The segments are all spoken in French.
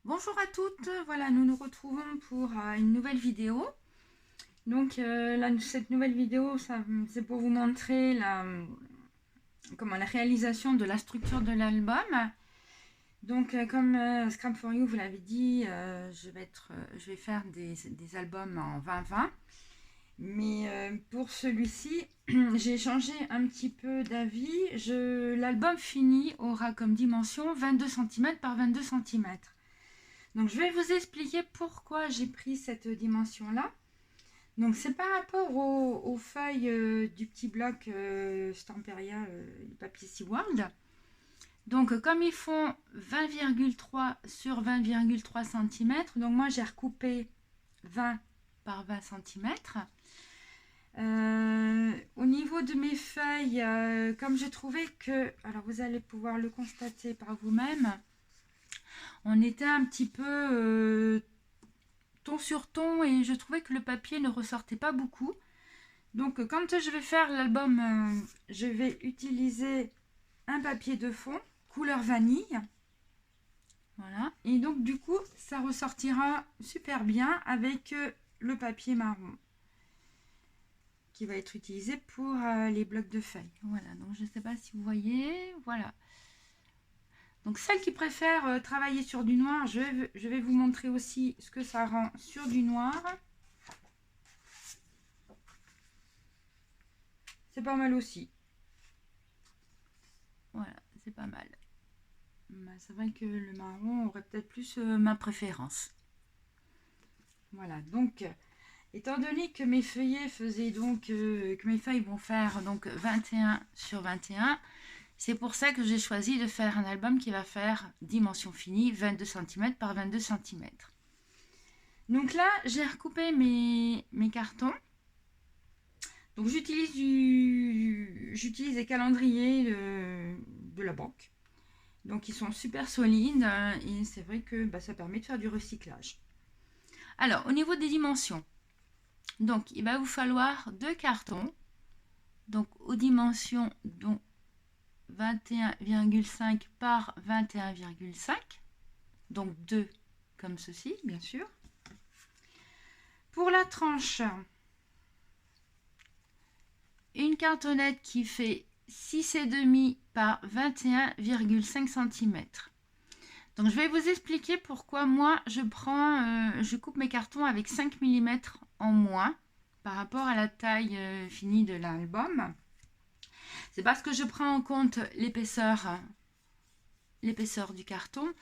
Bonjour à toutes, voilà, nous nous retrouvons pour une nouvelle vidéo. Donc cette nouvelle vidéo, c'est pour vous montrer la réalisation de la structure de l'album. Donc comme Scrap for You vous l'avez dit, je vais faire des albums en 20-20. Mais pour celui-ci, j'ai changé un petit peu d'avis. L'album fini aura comme dimension 22 cm par 22 cm. Donc je vais vous expliquer pourquoi j'ai pris cette dimension-là. Donc c'est par rapport aux feuilles du petit bloc Stamperia du papier SeaWorld. Donc comme ils font 20,3 sur 20,3 cm, donc moi j'ai recoupé 20 par 20 cm. Au niveau de mes feuilles, comme j'ai trouvé que, alors vous allez pouvoir le constater par vous-même, on était un petit peu ton sur ton et je trouvais que le papier ne ressortait pas beaucoup. Donc quand je vais faire l'album, je vais utiliser un papier de fond couleur vanille. Voilà. Et donc du coup, ça ressortira super bien avec le papier marron qui va être utilisé pour les blocs de feuilles. Voilà, donc je ne sais pas si vous voyez. Voilà. Donc celles qui préfèrent travailler sur du noir, je vais vous montrer aussi ce que ça rend sur du noir. C'est pas mal aussi. Voilà, c'est pas mal. C'est vrai que le marron aurait peut-être plus ma préférence. Voilà, donc étant donné que mes feuillets faisaient donc que mes feuilles vont faire donc 21 sur 21, c'est pour ça que j'ai choisi de faire un album qui va faire dimension finie 22 cm par 22 cm. Donc là, j'ai recoupé mes cartons. Donc j'utilise des calendriers de la banque. Donc ils sont super solides et c'est vrai que ça permet de faire du recyclage. Alors au niveau des dimensions, donc il va vous falloir deux cartons. Donc aux dimensions dont 21,5 par 21,5. Donc deux comme ceci bien sûr. Pour la tranche, une cartonnette qui fait 6,5 par 21,5 cm. Donc je vais vous expliquer pourquoi moi je coupe mes cartons avec 5 mm en moins par rapport à la taille finie de l'album. C'est parce que je prends en compte l'épaisseur du carton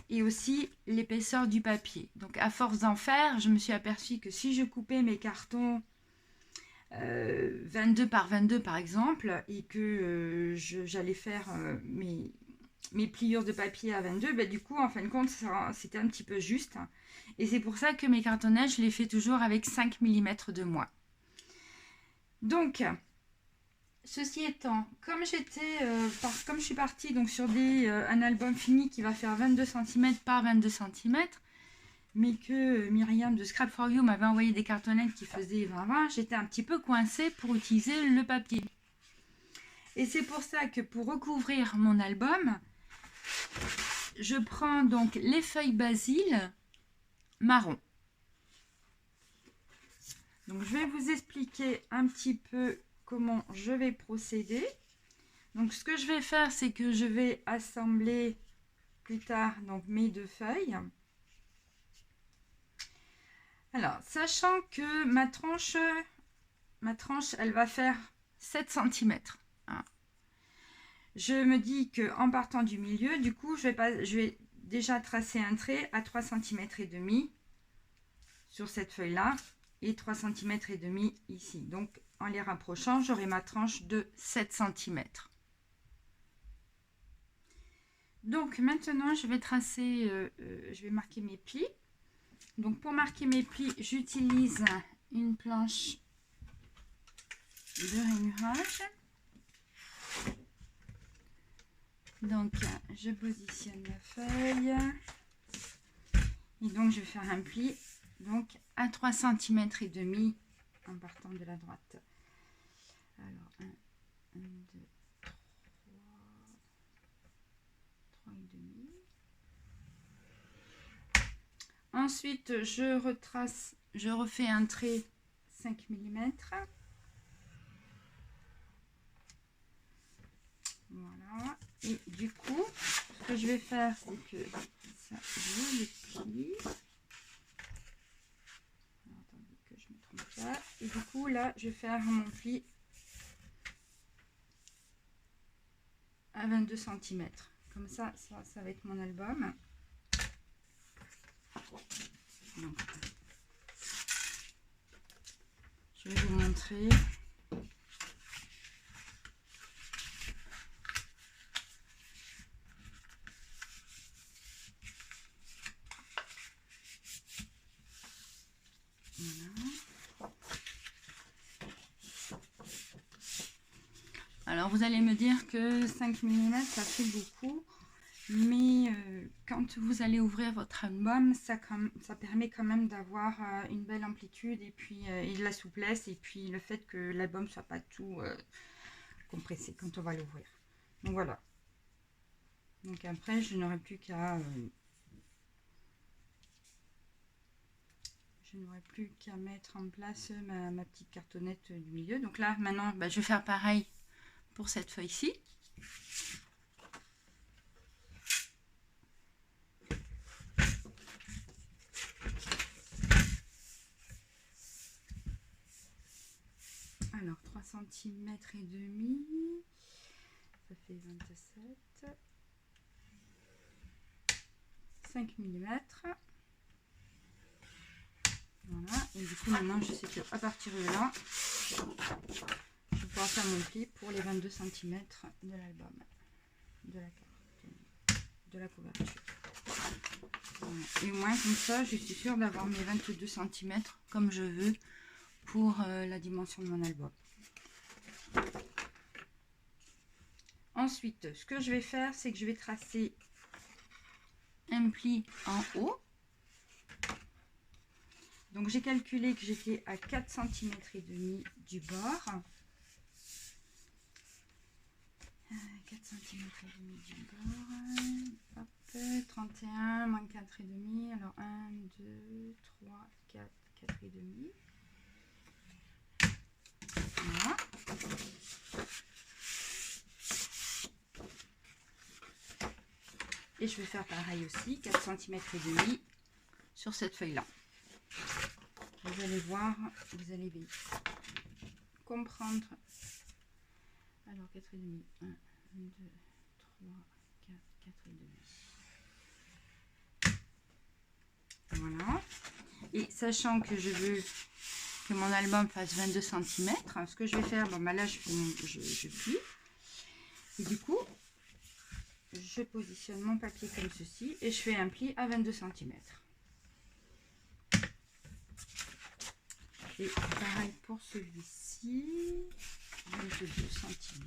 et aussi l'épaisseur du papier. Donc à force d'en faire, je me suis aperçue que si je coupais mes cartons 22 par 22 par exemple et que j'allais faire mes pliures de papier à 22, du coup en fin de compte c'était un petit peu juste et c'est pour ça que mes cartonnages je les fais toujours avec 5 mm de moins. Donc ceci étant, comme je suis partie donc sur un album fini qui va faire 22 cm par 22 cm, mais que Myriam de Scrap for You m'avait envoyé des cartonnettes qui faisaient 20-20, j'étais un petit peu coincée pour utiliser le papier. Et c'est pour ça que pour recouvrir mon album, je prends donc les feuilles basil marron. Donc je vais vous expliquer un petit peu comment je vais procéder. Donc ce que je vais faire, c'est que je vais assembler plus tard donc mes deux feuilles. Alors, sachant que ma tranche elle va faire 7 cm. Je me dis qu'en partant du milieu, du coup, je vais déjà tracer un trait à 3 cm et demi sur cette feuille-là et 3 cm et demi ici. Donc, en les rapprochant, j'aurai ma tranche de 7 cm. Donc, maintenant, je vais marquer mes plis. Donc, pour marquer mes plis, j'utilise une planche de rainurage. Donc, je positionne la feuille. Et donc, je vais faire un pli donc, à 3 cm et demi en partant de la droite. Alors, 1, 2, 3, 3 et demi. Ensuite, je retrace, je refais un trait 5 mm. Voilà. Et du coup, ce que je vais faire, c'est que ça, je le plie. Alors, attendez que je me trompe pas. Et du coup, là, je vais faire mon pli à 22 cm. Comme ça, ça va être mon album. Donc, je vais vous montrer. Voilà. Alors vous allez me dire que 5 mm ça fait beaucoup, mais quand vous allez ouvrir votre album, ça permet quand même d'avoir une belle amplitude et puis et de la souplesse, et puis le fait que l'album soit pas tout compressé quand on va l'ouvrir. Donc voilà. Donc après je n'aurai plus qu'à mettre en place ma petite cartonnette du milieu. Donc là maintenant je vais faire pareil pour cette feuille-ci. Alors 3 cm et demi, ça fait 27, 5 mm. Voilà, et du coup maintenant je sais qu'à partir de là, je vais pouvoir faire mon pli pour les 22 cm de l'album, de la carte, de la couverture. Voilà. Et au moins comme ça, je suis sûre d'avoir mes 22 cm comme je veux pour la dimension de mon album. Ensuite, ce que je vais faire, c'est que je vais tracer un pli en haut. Donc j'ai calculé que j'étais à 4 cm et demi du bord. 4 cm et demi du bord. Hop, 31 moins 4 et demi. Alors 1, 2, 3, 4, 4 et demi. Voilà. Et je vais faire pareil aussi, 4 cm et demi sur cette feuille là. Vous allez voir, vous allez comprendre. Alors 4 et demi, 1, 2, 3, 4, 4 et demi. Voilà. Et sachant que je veux que mon album fasse 22 cm, ce que je vais faire, là je plie. Et du coup, je positionne mon papier comme ceci et je fais un pli à 22 cm. Et pareil pour celui-ci, 22 cm.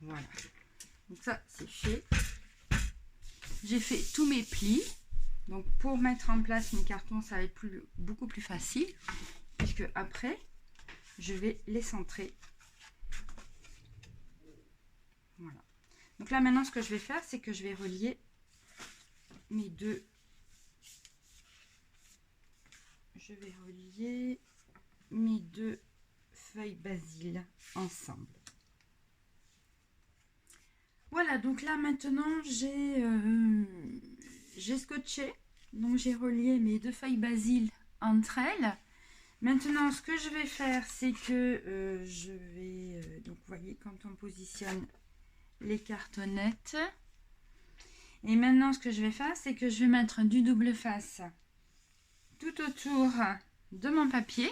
Voilà. Donc ça, c'est fait. J'ai fait tous mes plis. Donc pour mettre en place mes cartons, ça va être beaucoup plus facile, puisque après, je vais les centrer. Voilà. Donc là maintenant, ce que je vais faire, c'est que je vais relier mes deux. Je vais relier mes deux feuilles basil ensemble. Voilà, donc là maintenant j'ai scotché, donc j'ai relié mes deux feuilles basil entre elles. Maintenant ce que je vais faire, c'est que je vais, donc vous voyez quand on positionne les cartonnettes, et maintenant ce que je vais faire, c'est que je vais mettre du double face tout autour de mon papier.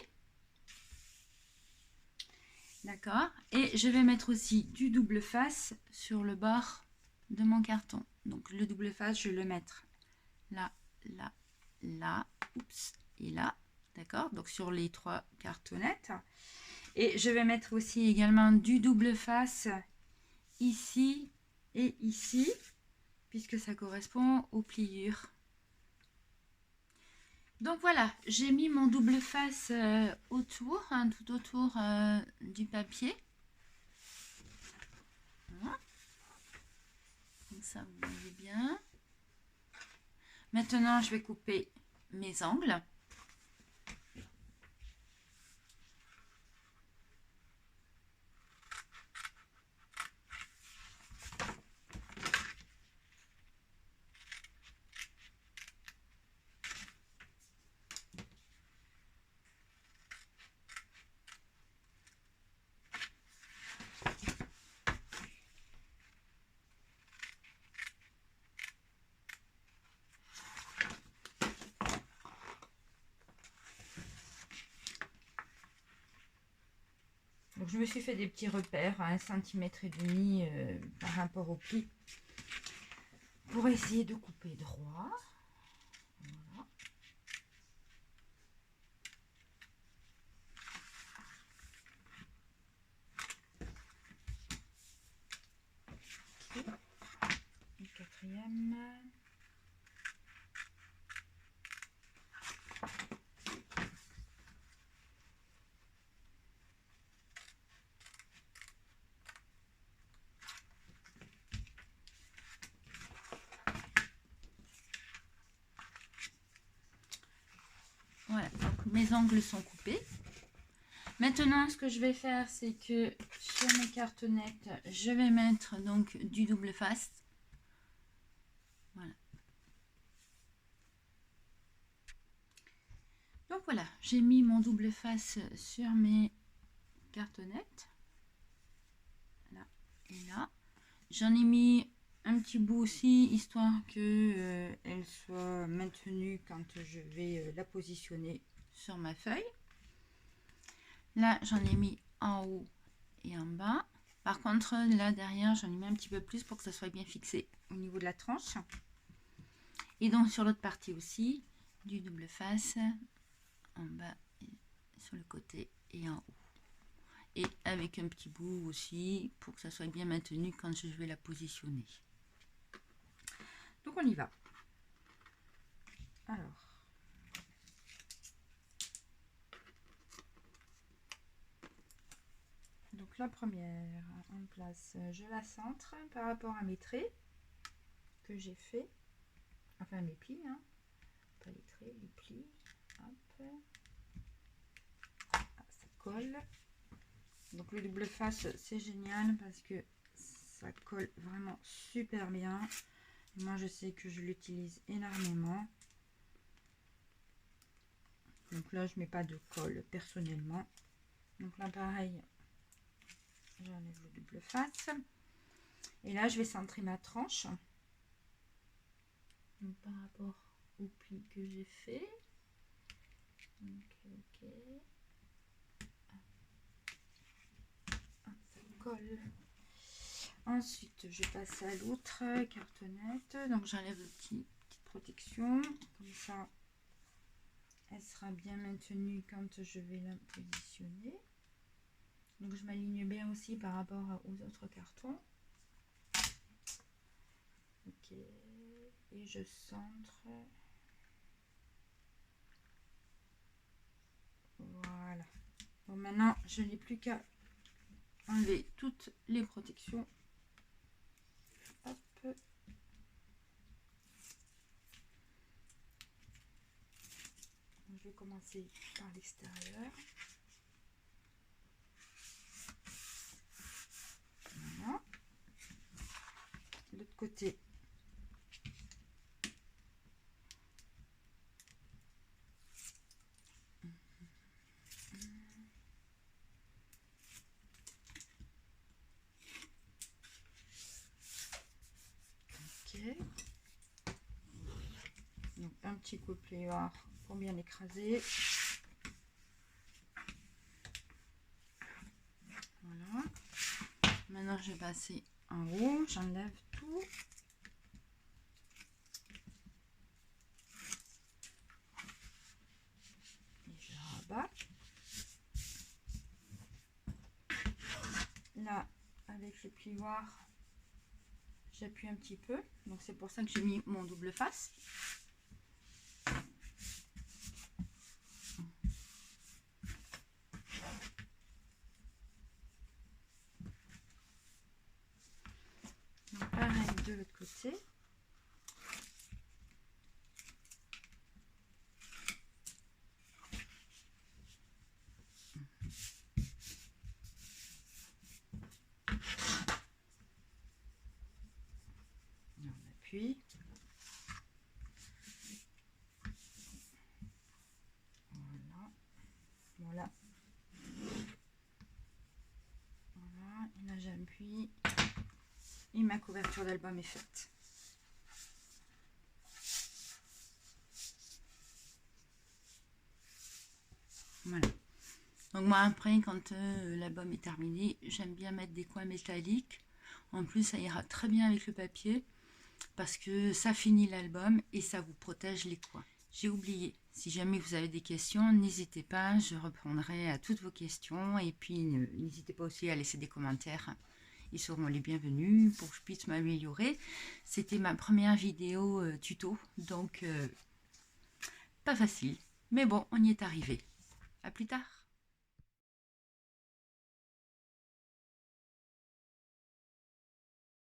D'accord, et je vais mettre aussi du double face sur le bord de mon carton. Donc le double face, je vais le mettre là, là, là, oups, et là, d'accord, donc sur les trois cartonnettes. Et je vais mettre aussi également du double face ici et ici, puisque ça correspond aux pliures. Donc voilà, j'ai mis mon double face autour, tout autour du papier. Voilà. Comme ça, vous voyez bien. Maintenant, je vais couper mes angles. Donc, je me suis fait des petits repères à 1,5 cm par rapport au pli pour essayer de couper droit. Voilà. Okay. Le quatrième. Voilà, donc mes angles sont coupés. Maintenant, ce que je vais faire, c'est que sur mes cartonnettes, je vais mettre donc du double face. Voilà. Donc voilà, j'ai mis mon double face sur mes cartonnettes. Là et là. J'en ai mis un petit bout aussi, histoire que elle soit maintenue quand je vais la positionner sur ma feuille. Là, j'en ai mis en haut et en bas. Par contre, là derrière, j'en ai mis un petit peu plus pour que ça soit bien fixé au niveau de la tranche. Et donc sur l'autre partie aussi, du double face en bas, sur le côté et en haut. Et avec un petit bout aussi pour que ça soit bien maintenu quand je vais la positionner. Donc on y va. Alors. Donc la première en place, je la centre par rapport à mes traits que j'ai fait. Enfin mes plis, hein. Pas les traits, les plis. Hop. Ah, ça colle. Donc le double face, c'est génial parce que ça colle vraiment super bien. Moi, je sais que je l'utilise énormément. Donc là, je mets pas de colle personnellement. Donc là, pareil, j'enlève le double face. Et là, je vais centrer ma tranche. Donc, par rapport au pli que j'ai fait. Ok. Ah, ça colle. Ensuite, je passe à l'autre cartonnette. Donc, j'enlève le petite protection. Comme ça, elle sera bien maintenue quand je vais la positionner. Donc, je m'aligne bien aussi par rapport aux autres cartons. Ok. Et je centre. Voilà. Bon, maintenant, je n'ai plus qu'à enlever toutes les protections. Hop. Je vais commencer par l'extérieur. Voilà. L'autre côté. Ok. Donc un petit coup de plioir pour bien écraser. Voilà. Maintenant je vais passer en haut, j'enlève tout. Et je rabats. Là, avec le plioir, j'appuie un petit peu. Donc c'est pour ça que j'ai mis mon double face. de l'autre côté. On appuie. Voilà. Voilà. Voilà. Et là j'appuie. Et ma couverture d'album est faite. Voilà. Donc moi après, quand l'album est terminé, j'aime bien mettre des coins métalliques. En plus, ça ira très bien avec le papier parce que ça finit l'album et ça vous protège les coins. J'ai oublié, si jamais vous avez des questions, n'hésitez pas, je répondrai à toutes vos questions. Et puis n'hésitez pas aussi à laisser des commentaires. Ils seront les bienvenus pour que je puisse m'améliorer. C'était ma première vidéo tuto, donc pas facile. Mais bon, on y est arrivé. À plus tard.